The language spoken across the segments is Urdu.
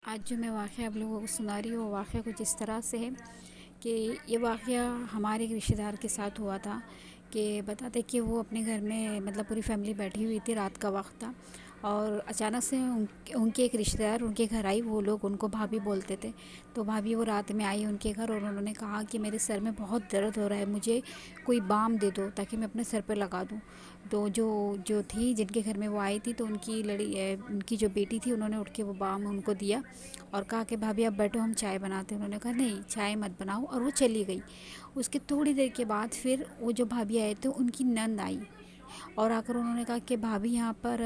آج جو میں واقعہ آپ لوگوں کو سنا رہی ہوں وہ واقعہ کچھ اس طرح سے ہے کہ یہ واقعہ ہمارے ایک رشتہ دار کے ساتھ ہوا تھا کہ بتاتے کہ وہ اپنے گھر میں مطلب پوری فیملی بیٹھی ہوئی تھی، رات کا وقت تھا اور اچانک سے ان کے ایک رشتہ دار ان کے گھر آئی۔ وہ لوگ ان کو بھابھی بولتے تھے، تو بھابھی وہ رات میں آئی ان کے گھر اور انہوں نے کہا کہ میرے سر میں بہت درد ہو رہا ہے، مجھے کوئی بام دے دو تاکہ میں اپنے سر پہ لگا دوں۔ تو جو تھی جن کے گھر میں وہ آئی تھی تو ان کی جو بیٹی تھی، انہوں نے اٹھ کے وہ بام ان کو دیا اور کہا کہ بھابھی اب بیٹھو ہم چائے بناتے ہیں۔ انہوں نے کہا نہیں چائے مت بناؤ، اور وہ چلی گئی۔ اس کے تھوڑی دیر کے بعد پھر وہ جو بھابھی آئے تھے ان کی نند آئی اور آ کر انہوں نے کہا کہ بھابھی یہاں پر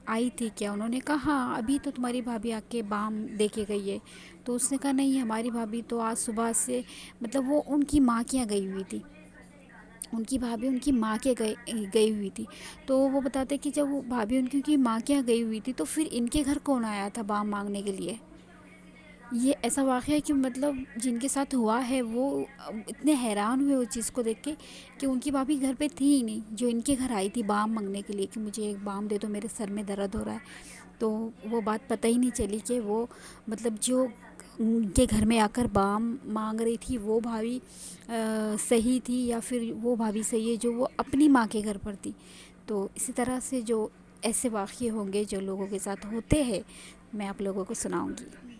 آئی تھی کیا؟ انہوں نے کہا ہاں ابھی تو تمہاری بھابھی آ کے بام دے کے گئی ہے۔ تو اس نے کہا نہیں، ہماری بھابھی تو آج صبح سے مطلب وہ ان کی ماں کے یہاں گئی ہوئی تھی، ان کی بھابھی ان کی ماں کے گئی ہوئی تھی۔ تو وہ بتاتے کہ جب وہ بھابھی ان کی ماں کے یہاں گئی ہوئی تھی تو پھر ان کے گھر کون آیا تھا بام مانگنے کے لیے؟ یہ ایسا واقعہ ہے کہ مطلب جن کے ساتھ ہوا ہے وہ اتنے حیران ہوئے اس چیز کو دیکھ کے کہ ان کی بھابھی گھر پہ تھی ہی نہیں، جو ان کے گھر آئی تھی بام مانگنے کے لیے کہ مجھے ایک بام دے دو، میرے سر میں درد ہو رہا ہے۔ تو وہ بات پتہ ہی نہیں چلی کہ وہ مطلب جو ان کے گھر میں آ کر بام مانگ رہی تھی وہ بھابھی صحیح تھی یا پھر وہ بھابھی صحیح ہے جو وہ اپنی ماں کے گھر پر تھی۔ تو اسی طرح سے جو ایسے واقعے ہوں گے جو لوگوں کے ساتھ ہوتے ہیں، میں آپ لوگوں کو سناؤں گی۔